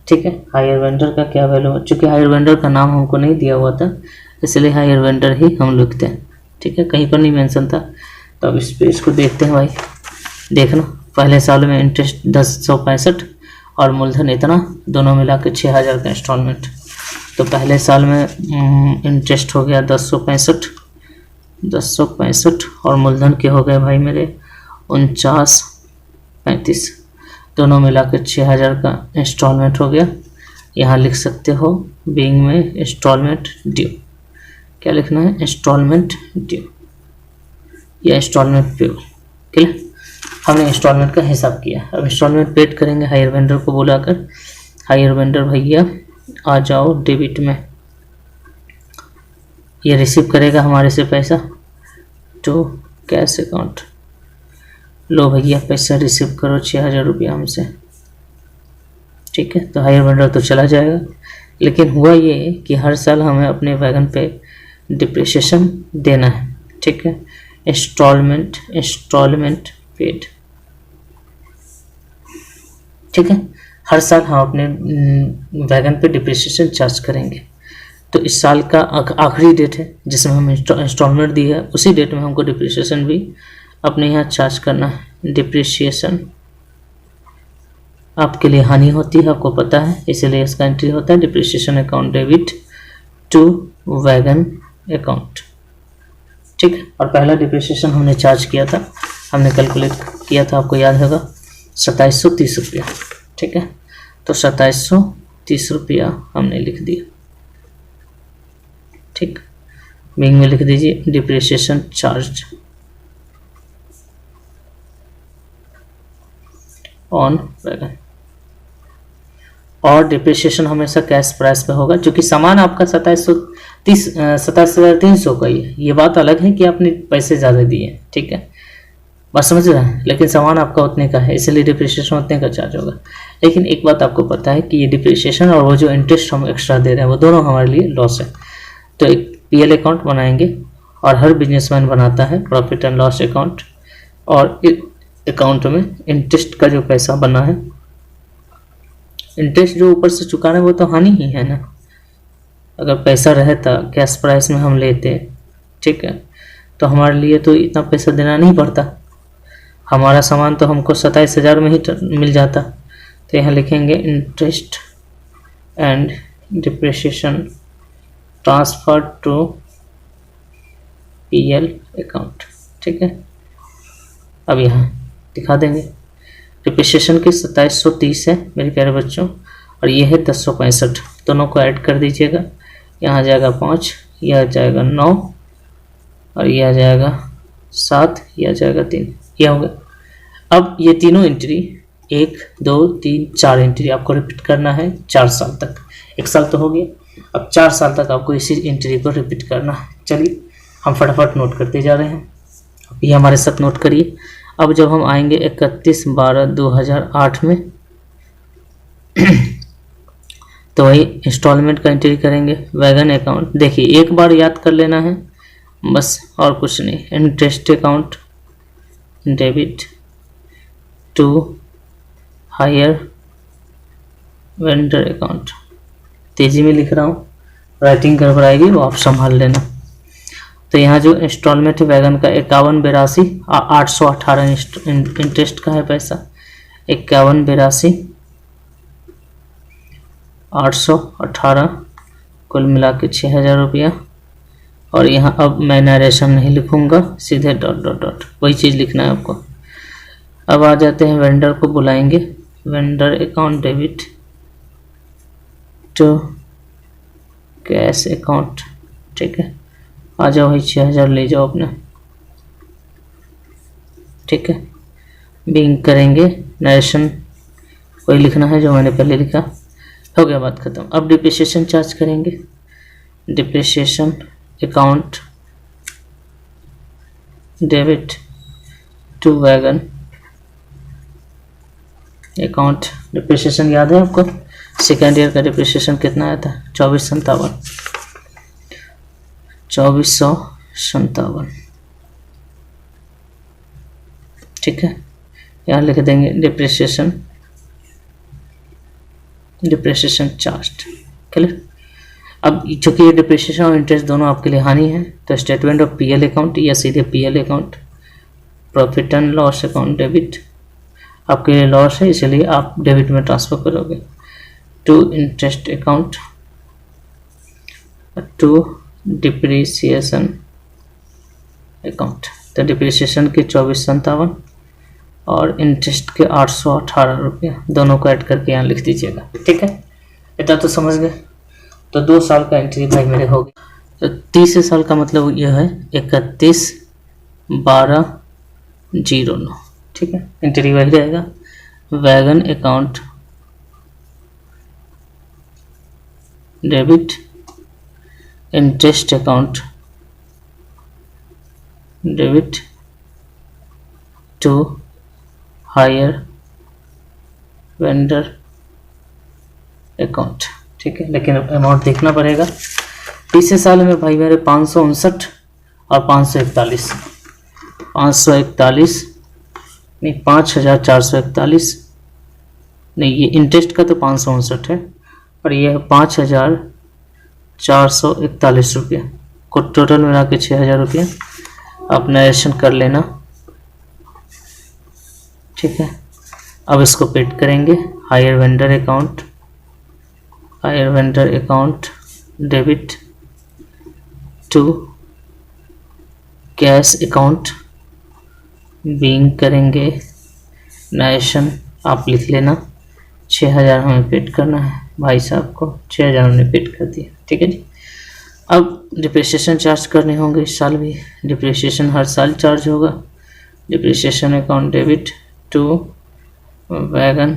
ठीक है, हायर वेंडर का क्या वैल्यू, चूँकि हायर वेंडर का नाम हमको नहीं दिया हुआ था इसलिए हायर वेंडर ही हम लिखते हैं। ठीक है, कहीं पर नहीं मेंशन था। तो अब इस पेज को देखते हैं भाई। देखना, पहले साल में इंटरेस्ट 1065 और मूलधन इतना, दोनों मिला के 6000 का इंस्टॉलमेंट। तो पहले साल में इंटरेस्ट हो गया 1065 और मूलधन के हो गए भाई मेरे 4935, दोनों मिला के 6000 का इंस्टॉलमेंट हो गया। यहाँ लिख सकते हो बीइंग में इंस्टॉलमेंट ड्यू, क्या लिखना है, इंस्टॉलमेंट ड्यू या इंस्टॉलमेंट पेबल। क्लियर, हमने इंस्टॉलमेंट का हिसाब किया। अब इंस्टॉलमेंट पेड करेंगे हायर वेंडर को बुलाकर। हायर वेंडर भैया आ जाओ डेबिट में, ये रिसीव करेगा हमारे से पैसा टू कैश अकाउंट। लो भैया पैसा रिसीव करो 6000 रुपया हमसे। ठीक है, तो हायर वेंडर तो चला जाएगा, लेकिन हुआ ये कि हर साल हमें अपने वैगन पे डिप्रिसिएशन देना है। ठीक है, इंस्टॉलमेंट पेड। ठीक है, हर साल हम अपने वैगन पे डिप्रिसिएशन चार्ज करेंगे। तो इस साल का आखिरी डेट है जिसमें हम इंस्टॉलमेंट दी है, उसी डेट में हमको डिप्रिसिएशन भी अपने यहाँ चार्ज करना है। डिप्रिसिएशन आपके लिए हानि होती है, आपको पता है, इसीलिए इसका एंट्री होता है depreciation account debit to wagon account. ठीक है, और पहला डिप्रिसिएशन हमने चार्ज किया था, हमने कैलकुलेट किया था, आपको याद होगा 2730 रुपया। ठीक है, तो 2730 रुपया हमने लिख दिया। ठीक, बिंग में लिख दीजिए डिप्रिसिएशन चार्ज ऑन वैगन। और डिप्रिसिएशन हमेशा कैश प्राइस पे होगा, क्योंकि सामान आपका 27,300 का ही है। ये बात अलग है कि आपने पैसे ज़्यादा दिए, ठीक है, बात समझ रहे हैं, लेकिन सामान आपका उतने का है, इसलिए डिप्रिसिएशन उतने का चार्ज होगा। लेकिन एक बात आपको पता है कि ये डिप्रिसिएशन और वो जो इंटरेस्ट हम एक्स्ट्रा दे रहे हैं वो दोनों हमारे लिए लॉस है। तो एक पीएल अकाउंट बनाएंगे, और हर बिजनेसमैन बनाता है प्रॉफिट एंड लॉस अकाउंट, और अकाउंट में इंटरेस्ट का जो पैसा बना है, इंटरेस्ट जो ऊपर से चुकाना है वो तो हानि ही है ना। अगर पैसा रहता कैश प्राइस में हम लेते, ठीक है, तो हमारे लिए तो इतना पैसा देना नहीं पड़ता, हमारा सामान तो हमको 27,000 में ही मिल जाता। तो यहाँ लिखेंगे interest and depreciation transfer to PL account. ठीक है, अब यहाँ दिखा देंगे डिप्रिसिएशन की 2730 है मेरे प्यारे बच्चों, और ये है 1065, दोनों को ऐड कर दीजिएगा। यहाँ आ जाएगा 5, यह आ जाएगा 9, और यह आ जाएगा 7, यह आ जाएगा 3, यह हो गया। अब ये तीनों एंट्री 1 2 3 4 एंट्री आपको रिपीट करना है 4 साल तक। 1 साल तो हो गया, अब 4 साल तक आपको इसी एंट्री को रिपीट करना है। चलिए हम फटाफट नोट करते जा रहे हैं, ये हमारे साथ नोट करिए। अब जब हम आएंगे 31/12/2008 में तो वही इंस्टॉलमेंट का एंट्री करेंगे वैगन अकाउंट। देखिए एक बार याद कर लेना है बस, और कुछ नहीं। Interest account debit to hire vendor account. तेजी में लिख रहा हूँ, राइटिंग गड़बड़ाएगी वो आप संभाल लेना। तो यहाँ जो इंस्टॉलमेंट वैगन का 51/82 818 इंटरेस्ट का है पैसा, 51/82 818 कुल मिला के 6000 रुपया। और यहाँ अब मैं नरेशन नहीं लिखूंगा, सीधे डॉट डॉट डॉट वही चीज़ लिखना है आपको। अब आ जाते हैं वेंडर को बुलाएंगे, vendor account debit to cash account. ठीक है, आ जाओ भाई 6000 ले जाओ अपने। ठीक है, बिंग करेंगे, नरेशन वही लिखना है जो मैंने पहले लिखा, हो गया बात खत्म। अब डिप्रिसिएशन चार्ज करेंगे, depreciation account debit to wagon account. Depreciation याद है आपको, सेकेंड ईयर का डिप्रिसिएशन कितना आया था? 2457 57, ठीक है। यहाँ लिख देंगे डिप्रेशिएशन चार्ज, क्लियर। अब चूंकि ये डिप्रेशिएशन और इंटरेस्ट दोनों आपके लिए हानि है, तो स्टेटमेंट ऑफ पीएल अकाउंट या सीधे PL account, profit and loss account debit, आपके लिए लॉस है इसलिए आप डेबिट में ट्रांसफर करोगे, to interest account, to depreciation account. तो डिप्रिसिएशन के 2457 और इंटरेस्ट के 818 रुपया, दोनों को ऐड करके यहाँ लिख दीजिएगा, ठीक है। इतना तो समझ गए। तो 2 साल का एंट्री भाई मेरे हो गए। तो 30 साल का मतलब यह है 31/12/09, ठीक है। एंट्री वही रहेगा, wagon account debit, interest account debit to hire vendor account, ठीक है। लेकिन अमाउंट देखना पड़ेगा। 30 साल में भाई मेरे 559 और 541 नहीं 5441 नहीं, ये इंटरेस्ट का तो 559 है और ये है 5441 रुपया को टोटल मिला के 6000 रुपया। आप नरेशन कर लेना, ठीक है। अब इसको पेड करेंगे, hire vendor account debit to cash account, being करेंगे नरेशन, आप लिख लेना 6000 हमें पेड करना है भाई साहब को, 6000 हमने पेड कर दिया, ठीक है जी। अब डिप्रिसिएशन चार्ज करने होंगे इस साल भी, डिप्रिसिएशन हर साल चार्ज होगा। Depreciation account debit to wagon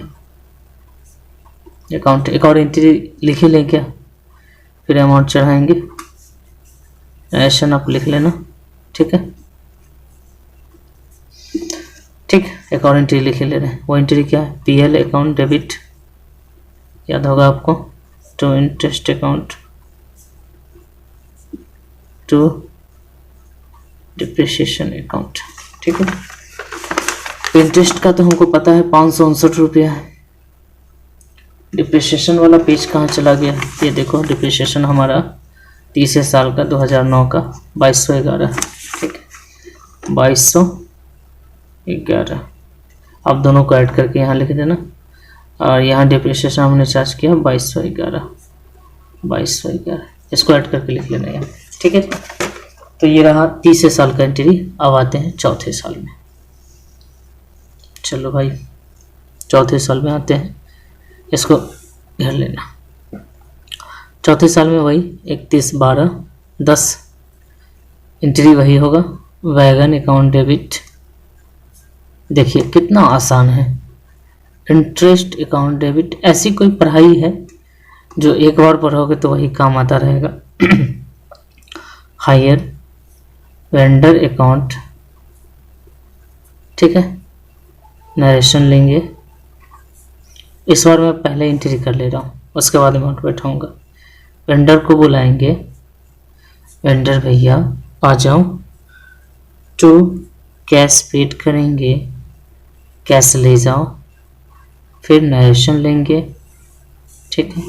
account, एक और एंट्री लिख ही लें क्या, फिर अमाउंट चढ़ाएंगे, नरेशन आप लिख लेना, ठीक है। ठीक, एक और एंट्री लिख ले रहे हैं। वो एंट्री क्या है, पीएल अकाउंट डेबिट, याद होगा आपको, to interest account to depreciation account, ठीक है। इंटरेस्ट का तो हमको पता है 559 रुपया है। डिप्रिसिएशन वाला पेज कहाँ चला गया, ये देखो, डिप्रिसिएशन हमारा 30 साल का 2009 का 2211, ठीक है, 2211। अब दोनों को ऐड करके यहाँ लिख देना, और यहाँ डिप्रिसिएशन हमने चार्ज किया 2211, इसको ऐड करके लिख लेना यहाँ, ठीक है। तो ये रहा 30 साल का एंट्री। अब आते हैं चौथे साल में। चलो भाई चौथे साल में आते हैं, इसको घेर लेना। चौथे साल में वही 31/12/10 एंट्री वही होगा, वैगन अकाउंट डेबिट। देखिए कितना आसान है, इंटरेस्ट अकाउंट डेबिट। ऐसी कोई पढ़ाई है जो एक बार पढ़ोगे तो वही काम आता रहेगा। हायर वेंडर अकाउंट, ठीक है, नरेशन लेंगे। इस बार मैं पहले एंट्री कर ले रहा हूँ, उसके बाद अमाउंट बैठाऊंगा। वेंडर को बुलाएंगे, वेंडर भैया आ जाओ, टू कैश पेड करेंगे, कैश ले जाओ, फिर नरेशन लेंगे, ठीक है।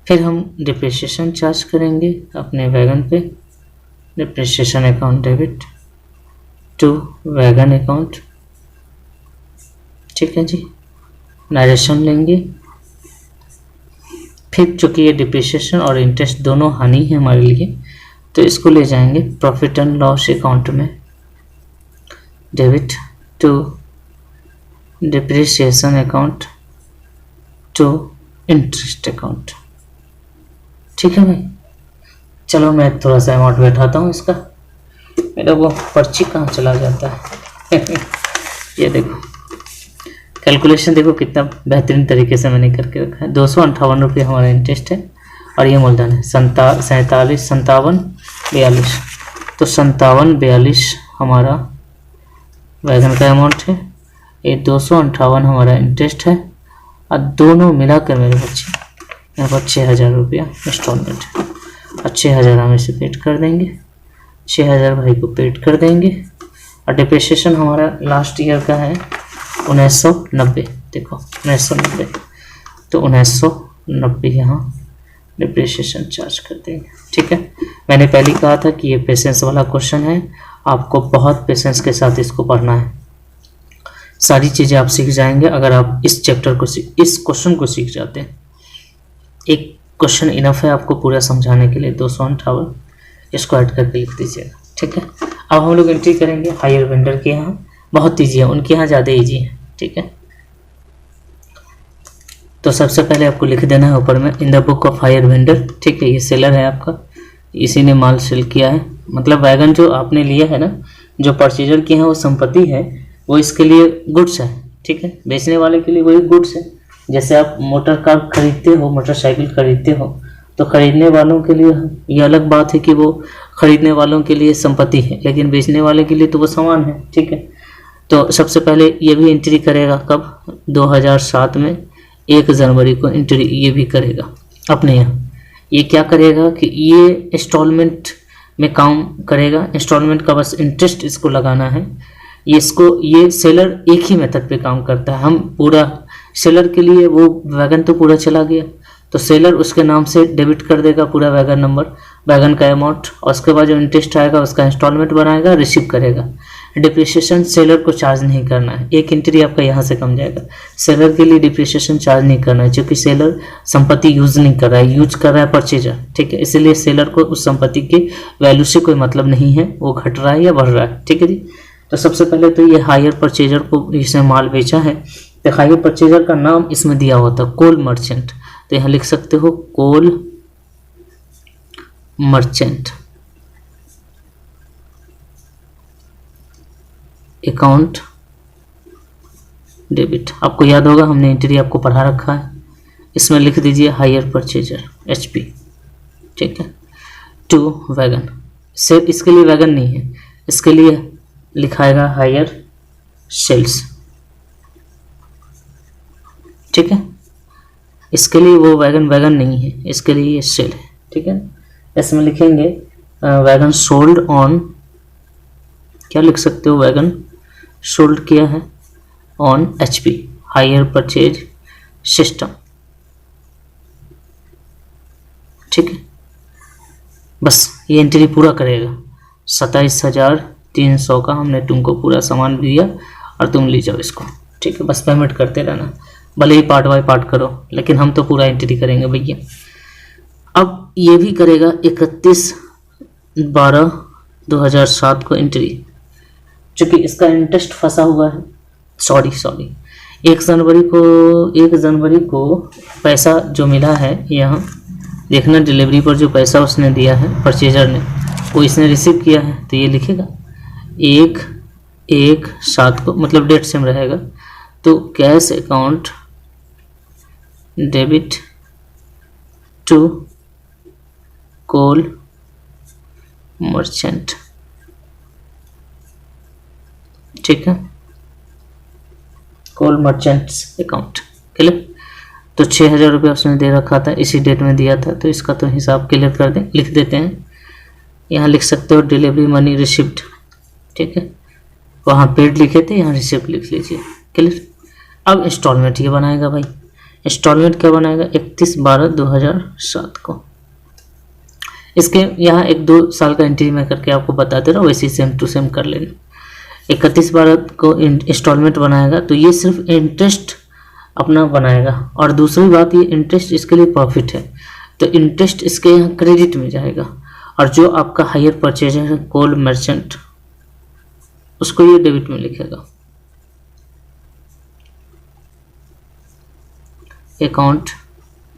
फिर हम डिप्रिसिएशन चार्ज करेंगे अपने वैगन पे, depreciation account debit to wagon account, ठीक है जी, नरेशन लेंगे। फिर चूंकि ये डिप्रिसिएशन और इंटरेस्ट दोनों हानि है हमारे लिए, तो इसको ले जाएंगे प्रॉफिट एंड लॉस अकाउंट में, debit to depreciation account to interest account, ठीक है भाई। चलो मैं थोड़ा सा अमाउंट बैठाता हूँ इसका, मेरा वो पर्ची कहाँ चला जाता है। ये देखो कैलकुलेशन, देखो कितना बेहतरीन तरीके से मैंने करके रखा है। 258 रुपये हमारा इंटरेस्ट है और ये मूलधन है 5742। तो 5742 हमारा वैगन का अमाउंट है, ये 258 हमारा इंटरेस्ट है, और दोनों मिलाकर मेरे बच्चे यहाँ पर 6000 रुपया इंस्टॉलमेंट है, और 6000 हम इसे पेड कर देंगे। 6,000 भाई को पेड कर देंगे। और डिप्रिसिएशन हमारा लास्ट ईयर का है 1990, देखो 1990, तो 1990 यहाँ डिप्रिसिएशन चार्ज कर देंगे। ठीक है, मैंने पहले कहा था कि ये पेशेंस वाला क्वेश्चन है, आपको बहुत पेशेंस के साथ इसको पढ़ना है। सारी चीज़ें आप सीख जाएंगे अगर आप इस चैप्टर को इस क्वेश्चन को सीख जाते हैं। एक क्वेश्चन इनफ है आपको पूरा समझाने के लिए, 258, इसको ऐड करके लिख दीजिएगा। ठीक है, अब हम लोग एंट्री करेंगे हायर वेंडर के यहाँ। बहुत ईजी है, उनके यहाँ ज़्यादा ईजी है। ठीक है, तो सबसे पहले आपको लिख देना है ऊपर में in the book of higher vendor. ठीक है, ये सेलर है आपका, इसी ने माल सेल किया है, मतलब वैगन जो आपने लिया है ना, जो परचेजर की है वो संपत्ति है, वो इसके लिए गुड्स है। ठीक है, बेचने वाले के लिए वही गुड्स है। जैसे आप मोटर कार खरीदते हो, मोटरसाइकिल खरीदते हो, तो खरीदने वालों के लिए ये अलग बात है कि वो खरीदने वालों के लिए संपत्ति है, लेकिन बेचने वाले के लिए तो वो सामान है। ठीक है, तो सबसे पहले ये भी एंट्री करेगा कब, 2007 में 1 जनवरी को एंट्री ये भी करेगा अपने यहाँ। ये क्या करेगा कि ये इंस्टॉलमेंट में काम करेगा, इंस्टॉलमेंट का बस इंटरेस्ट इसको लगाना है। ये सेलर एक ही मेथड पे काम करता है। हम पूरा सेलर के लिए वो वैगन तो पूरा चला गया, तो सेलर उसके नाम से डेबिट कर देगा पूरा वैगन नंबर, वैगन का अमाउंट, और उसके बाद जो इंटरेस्ट आएगा उसका इंस्टॉलमेंट बनाएगा, रिसीव करेगा। डिप्रिसिएशन सेलर को चार्ज नहीं करना है, एक एंट्री आपका यहाँ से कम जाएगा। सेलर के लिए डिप्रिसिएशन चार्ज नहीं करना है, क्योंकि सेलर संपत्ति यूज नहीं कर रहा है, यूज कर रहा है परचेजर। ठीक है, इसीलिए सेलर को उस संपत्ति के वैल्यू से कोई मतलब नहीं है, वो घट रहा है या बढ़ रहा है। ठीक है जी, तो सबसे पहले तो ये हायर परचेजर को इसने माल बेचा है, तो हायर परचेजर का नाम इसमें दिया हुआ था कोल मर्चेंट, तो यहाँ लिख सकते हो कोल मर्चेंट अकाउंट डेबिट। आपको याद होगा हमने एंट्री आपको पढ़ा रखा है, इसमें लिख दीजिए हायर परचेजर HP। ठीक है, टू वैगन, सिर्फ इसके लिए वैगन नहीं है, इसके लिए लिखाएगा हायर सेल्स। ठीक है, इसके लिए वो वैगन नहीं है, इसके लिए ये सेल है। ठीक है, इसमें लिखेंगे वैगन सोल्ड ऑन, क्या लिख सकते हो, वैगन सोल्ड किया है on HP hire purchase system. ठीक है, बस ये एंट्री पूरा करेगा। 27,300 का हमने तुमको पूरा सामान दिया और तुम ले जाओ इसको। ठीक है, बस पेमेंट करते रहना, भले ही पार्ट बाय पार्ट करो, लेकिन हम तो पूरा एंट्री करेंगे भैया। अब ये भी करेगा 31/12/2007 को एंट्री, चूँकि इसका इंटरेस्ट फंसा हुआ है। सॉरी 1 जनवरी को पैसा जो मिला है, यहाँ देखना डिलीवरी पर जो पैसा उसने दिया है परचेजर ने, वो इसने रिसीव किया है, तो ये लिखेगा 1/1/7 को, मतलब डेट सेम रहेगा। तो cash account debit to coal merchant. ठीक है, कोल मर्चेंट्स अकाउंट क्लियर। तो 6,000 रुपये उसने दे रखा था, इसी डेट में दिया था, तो इसका तो हिसाब क्लियर कर दें, लिख देते हैं। यहाँ लिख सकते हो डिलीवरी मनी रिसिप्ट। ठीक है, वहाँ पेड लिखे थे, यहाँ रिसिप्ट लिख लीजिए, क्लियर। अब इंस्टॉलमेंट ये बनाएगा भाई, इंस्टॉलमेंट क्या बनाएगा, 31/12/2007 को। इसके यहाँ 1-2 साल का एंट्री में करके आपको बताते रहो, वैसे सेम टू सेम कर लेना। 31/12 को इंस्टॉलमेंट बनाएगा, तो ये सिर्फ इंटरेस्ट अपना बनाएगा, और दूसरी बात ये इंटरेस्ट इसके लिए प्रॉफिट है, तो इंटरेस्ट इसके यहाँ क्रेडिट में जाएगा, और जो आपका हायर परचेजर है कोल मर्चेंट, उसको ये डेबिट में लिखेगा। Account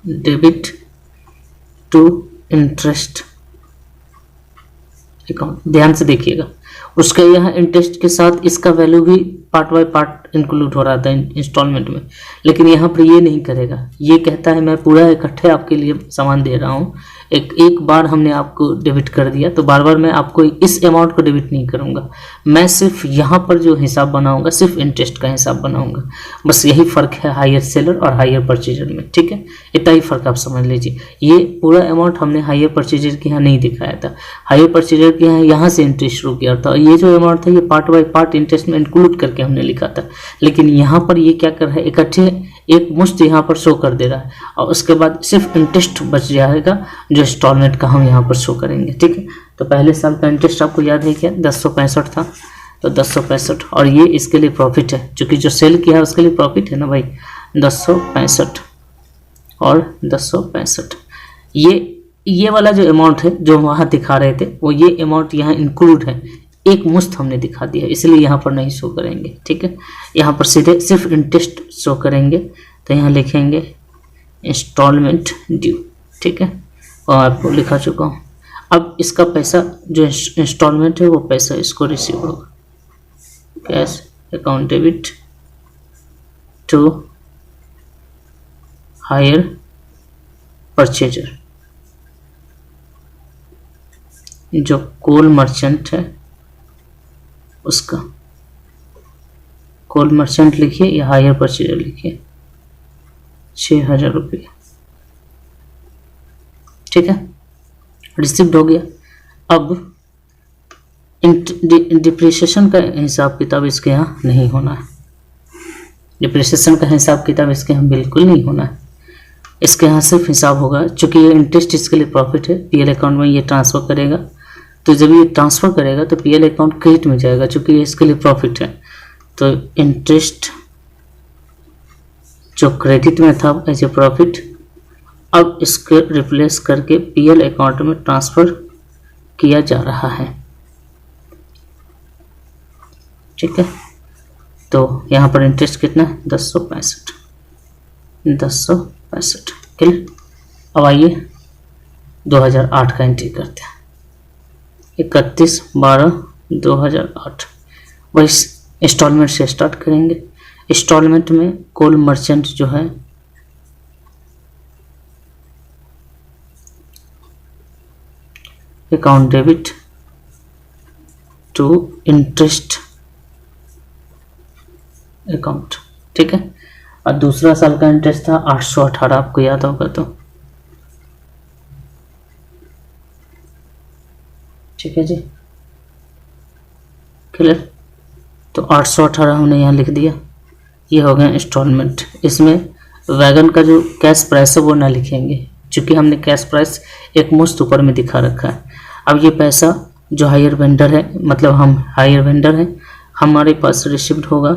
debit to interest account, ध्यान से देखिएगा, उसका यहाँ इंटरेस्ट के साथ इसका वैल्यू भी पार्ट बाय पार्ट इंक्लूड हो रहा था इंस्टॉलमेंट में, लेकिन यहाँ पर ये नहीं करेगा। ये कहता है मैं पूरा इकट्ठे आपके लिए सामान दे रहा हूँ, एक बार हमने आपको डेबिट कर दिया तो बार बार मैं आपको इस अमाउंट को डेबिट नहीं करूँगा, मैं सिर्फ यहाँ पर जो हिसाब बनाऊँगा सिर्फ इंटरेस्ट का हिसाब बनाऊँगा। बस यही फ़र्क है हायर सेलर और हायर परचेजर में, ठीक है। इतना ही फ़र्क आप समझ लीजिए। ये पूरा अमाउंट हमने हायर परचेजर के यहाँ नहीं दिखाया था, हायर परचेजर के यहाँ से इंटरेस्ट शुरू किया था। ये जो अमाउंट था ये पार्ट बाय पार्ट इंटरेस्ट में इंक्लूड करके हमने लिखा था, लेकिन यहाँ पर ये क्या कर रहा है, इकट्ठे एक मुश्त यहाँ पर शो कर दे रहा है और उसके बाद सिर्फ इंटरेस्ट बच जाएगा जो इंस्टॉलमेंट का हम यहाँ पर शो करेंगे, ठीक है। तो पहले साल का इंटरेस्ट आपको याद है क्या, 1065 था, तो 1065 और ये इसके लिए प्रॉफिट है, क्योंकि जो सेल किया है उसके लिए प्रॉफिट है ना भाई, 1065 और 1065। ये वाला जो अमाउंट है जो वहाँ दिखा रहे थे वो ये अमाउंट यहाँ इंक्लूड है, एक मुश्त हमने दिखा दिया इसलिए यहाँ पर नहीं शो करेंगे, ठीक है। यहाँ पर सीधे सिर्फ इंटरेस्ट शो करेंगे, तो यहाँ लिखेंगे इंस्टॉलमेंट ड्यू, ठीक है, और आपको लिखा चुका हूँ। अब इसका पैसा जो इंस्टॉलमेंट है वो पैसा इसको रिसीव होगा, cash account debit to hire purchaser. जो कोल मर्चेंट है उसका कोल मर्चेंट लिखिए या हायर परचेजर लिखिए, 6000 रुपये, ठीक है, रिसिप्ट हो गया। अब डिप्रिसिएशन का हिसाब किताब इसके यहाँ नहीं होना है, डिप्रिसिएशन का हिसाब किताब इसके यहाँ बिल्कुल नहीं होना है। इसके यहाँ सिर्फ हिसाब होगा, चूँकि ये इंटरेस्ट इसके लिए प्रॉफिट है, पीएल अकाउंट में ये ट्रांसफ़र करेगा, तो जब ये ट्रांसफ़र करेगा तो पीएल अकाउंट क्रेडिट में जाएगा, चूँकि ये इसके लिए प्रॉफिट है। तो इंटरेस्ट जो क्रेडिट में था एज ए प्रॉफिट, अब इसके रिप्लेस करके पीएल अकाउंट में ट्रांसफ़र किया जा रहा है, ठीक है। तो यहाँ पर इंटरेस्ट कितना है, 1065 क्लियर। अब आइए 2008 का एंट्री करते हैं, 31/12/2008। वही इंस्टॉलमेंट से स्टार्ट करेंगे। इंस्टॉलमेंट में कोल मर्चेंट जो है account debit to interest account, ठीक है। और दूसरा साल का इंटरेस्ट था 818, आपको याद होगा तो, ठीक है जी, क्लियर। तो 818 हमने यहाँ लिख दिया, ये हो गया इंस्टॉलमेंट। इसमें वैगन का जो कैश प्राइस है वो ना लिखेंगे, क्योंकि हमने कैश प्राइस एक मुश्त ऊपर में दिखा रखा है। अब ये पैसा जो हायर वेंडर है, मतलब हम हायर वेंडर हैं, हमारे पास रिसिप्ट होगा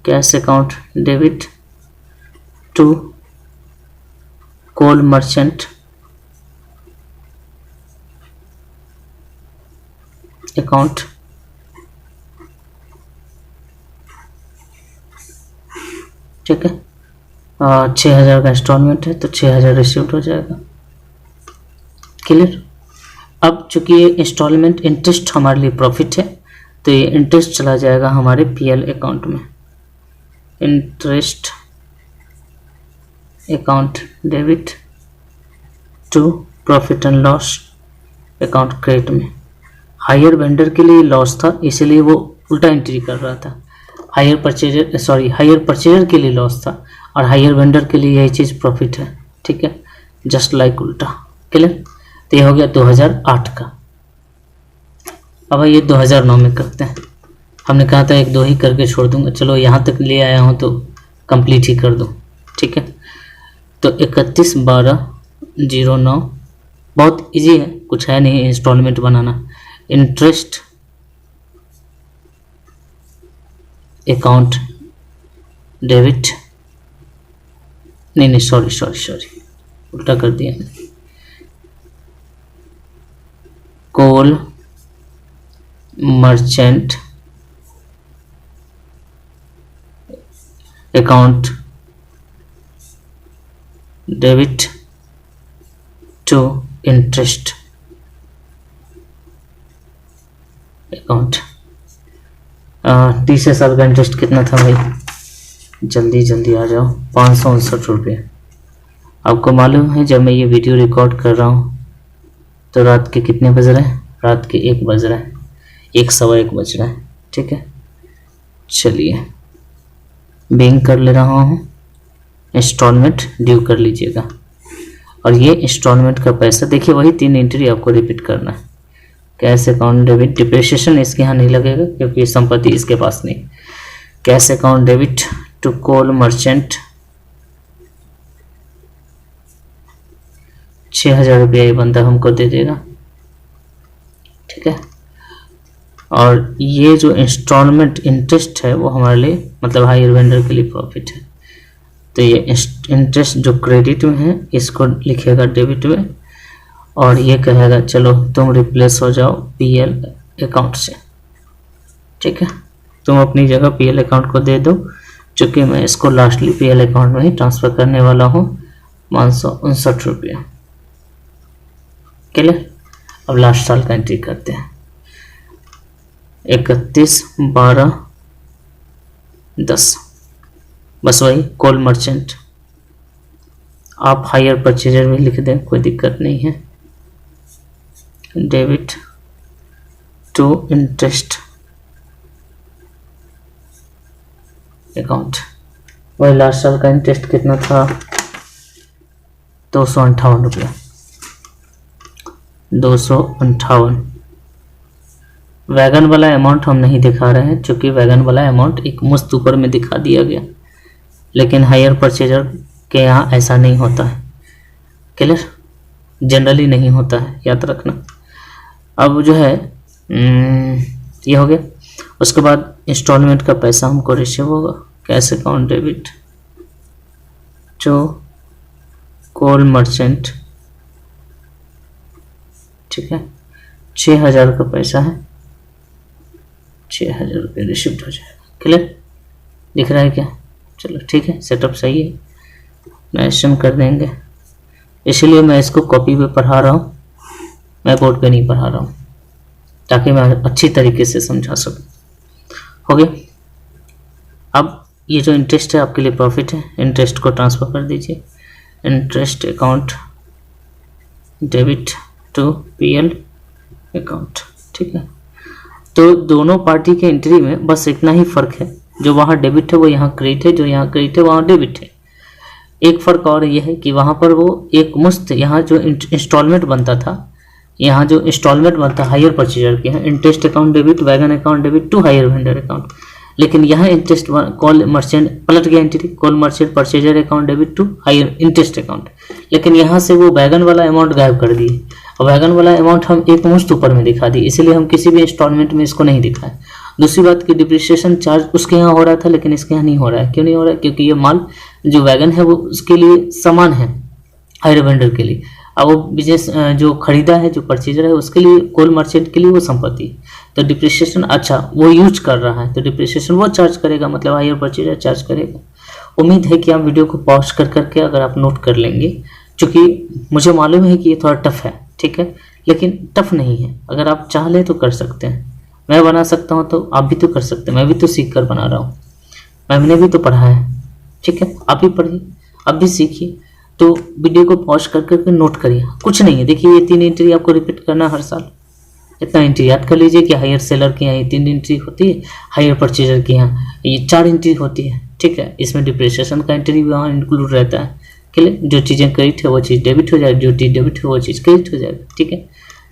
cash account debit to coal merchant account, ठीक है। 6000 का इंस्टॉलमेंट है तो 6000 रिसीव्ड हो जाएगा, क्लियर। अब चूंकि ये इंस्टॉलमेंट इंटरेस्ट हमारे लिए प्रॉफिट है, तो ये इंटरेस्ट चला जाएगा हमारे पीएल अकाउंट में, interest account debit to profit and loss account credit में। हायर वेंडर के लिए लॉस था इसलिए वो उल्टा एंट्री कर रहा था, हायर परचेजर के लिए लॉस था और हायर वेंडर के लिए यही चीज़ प्रॉफिट है, ठीक है, जस्ट लाइक उल्टा, क्लियर। तो ये हो गया 2008 का। अब ये 2009 में करते हैं। हमने कहा था 1-2 ही करके छोड़ दूंगा, चलो यहाँ तक ले आया हूँ तो कंप्लीट ही कर दूँ, ठीक है। तो 31/12/09 बहुत इजी है, कुछ है नहीं इंस्टॉलमेंट बनाना। इंटरेस्ट अकाउंट डेबिट, नहीं सॉरी उल्टा कर दिया, coal merchant account debit to interest account. 30 साल का इंटरेस्ट कितना था भाई, जल्दी जल्दी आ जाओ, 559 रुपये। आपको मालूम है जब मैं ये वीडियो रिकॉर्ड कर रहा हूँ तो रात के कितने बज रहे हैं, रात के 1 बज रहा है, 1 सवा 1 बज रहा है। ठीक है, चलिए बैंक कर ले रहा हूँ, इंस्टॉलमेंट ड्यू कर लीजिएगा। और ये इंस्टॉलमेंट का पैसा देखिए, वही 3 एंट्री आपको रिपीट करना है। कैश अकाउंट डेबिट, डिप्रिसिएशन इसके यहाँ नहीं लगेगा क्योंकि संपत्ति इसके पास नहीं। Cash account debit to coal merchant 6000 रुपया ये बंदा हमको दे देगा। ठीक है, और ये जो इंस्टॉलमेंट इंटरेस्ट है वो हमारे लिए मतलब हायर वेंडर के लिए प्रॉफिट है। तो ये इंटरेस्ट जो क्रेडिट में है इसको लिखेगा डेबिट में, और ये कहेगा चलो तुम रिप्लेस हो जाओ पीएल अकाउंट से। ठीक है, तुम अपनी जगह पीएल अकाउंट को दे दो, चूँकि मैं इसको लास्टली पीएल अकाउंट में ही ट्रांसफ़र करने वाला हूँ 559 रुपया। क्लियर, अब लास्ट साल का एंट्री करते हैं, 31/12/10। बस वही कोल मर्चेंट, आप हायर परचेजर में लिख दें, कोई दिक्कत नहीं है। डेबिट टू इंटरेस्ट अकाउंट, वही लास्ट साल का इंटरेस्ट कितना था, 258 रुपया, 258। वैगन वाला अमाउंट हम नहीं दिखा रहे हैं क्योंकि वैगन वाला अमाउंट एक मुश्त ऊपर में दिखा दिया गया, लेकिन हायर परचेजर के यहाँ ऐसा नहीं होता है। क्लियर, जनरली नहीं होता है, याद रखना। अब जो है ये हो गया। उसके बाद इंस्टॉलमेंट का पैसा हमको रिसीव होगा, cash account debit to coal merchant. ठीक है, 6000 का पैसा है, 6000 रुपये रिसिप्ट हो जाएगा। क्लियर, दिख रहा है क्या? चलो ठीक है, सेटअप सही है, मैंशन कर देंगे। इसलिए मैं इसको कॉपी पे पढ़ा रहा हूँ, मैं बोर्ड पे नहीं पढ़ा रहा हूँ, ताकि मैं अच्छी तरीके से समझा सकूँ। हो गया। अब ये जो इंटरेस्ट है आपके लिए प्रॉफिट है, इंटरेस्ट को ट्रांसफ़र कर दीजिए, interest account debit to PL account. ठीक है, तो दोनों पार्टी के एंट्री में बस इतना ही फ़र्क है, जो वहाँ डेबिट है वो यहाँ क्रेडिट है, जो यहाँ क्रेडिट है वहाँ डेबिट है। एक फ़र्क और ये है कि वहाँ पर वो एक मुश्त, यहाँ जो इंस्टॉलमेंट बनता था, यहाँ जो इंस्टॉलमेंट बनता हायर परचेजर के हैं, interest account debit, wagon account debit to hire vendor account, लेकिन यहाँ इंटरेस्ट कॉल मर्चेंट पलट गया entry, coal merchant purchaser account debit to hire interest account, लेकिन यहाँ से वो वैगन वाला अमाउंट गायब कर दिए और वैगन वाला अमाउंट हम एक मुश्त ऊपर में दिखा दी, इसलिए हम किसी भी इंस्टॉलमेंट में इसको नहीं दिखाए। दूसरी बात कि डिप्रिसिएशन चार्ज उसके यहाँ हो रहा था लेकिन इसके यहाँ नहीं हो रहा है। क्यों नहीं हो रहा है? क्योंकि ये माल जो वैगन है वो उसके लिए समान है हायर वेंडर के लिए, अब वो बिजनेस जो खरीदा है, जो परचेजर है उसके लिए, कोल मर्चेंट के लिए वो संपत्ति, तो डिप्रिसिएशन अच्छा वो यूज कर रहा है तो डिप्रिसिएशन वो चार्ज करेगा, मतलब हायर परचेजर चार्ज करेगा। उम्मीद है कि आप वीडियो को पॉज कर करके अगर आप नोट कर लेंगे, क्योंकि मुझे मालूम है कि ये थोड़ा टफ है, ठीक है, लेकिन टफ नहीं है, अगर आप चाह लें तो कर सकते हैं। मैं बना सकता हूँ तो आप भी तो कर सकते हैं, मैं भी तो सीख कर बना रहा हूँ, मैंने भी तो पढ़ा है, ठीक है, आप भी पढ़िए, आप भी सीखिए। तो वीडियो को पॉज कर करके नोट करिए, कुछ नहीं है। देखिए ये 3 एंट्री आपको रिपीट करना हर साल, इतना एंट्री याद कर लीजिए कि हायर सेलर के यहाँ ये 3 एंट्री होती है, हायर परचेजर के यहाँ ये 4 एंट्री होती है, ठीक है। इसमें डिप्रिसिएशन का एंट्री भी वहाँ इंक्लूड रहता है, क्लियर। जो चीज़ें क्रेडिट है वो चीज़ डेबिट हो जाएगी, जो चीज़ डेबिट है वो चीज़ क्रेडिट हो जाएगी, ठीक है।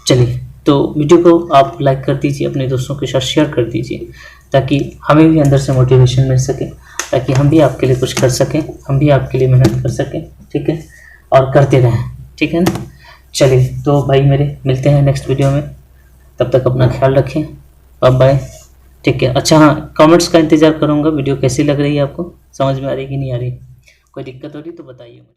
चलिए, तो वीडियो को आप लाइक कर दीजिए, अपने दोस्तों के साथ शेयर कर दीजिए, ताकि हमें भी अंदर से मोटिवेशन मिल सके, ताकि हम भी आपके लिए कुछ कर सकें, हम भी आपके लिए मेहनत कर सकें, ठीक है, और करते रहें, ठीक है ना। चलिए, तो भाई मेरे मिलते हैं नेक्स्ट वीडियो में, तब तक अपना ख्याल रखें, बाय बाय, ठीक है। अच्छा हाँ, कमेंट्स का इंतज़ार करूँगा, वीडियो कैसी लग रही है आपको, समझ में आ रही कि नहीं आ रही, कोई दिक्कत हो रही तो बताइए मुझे।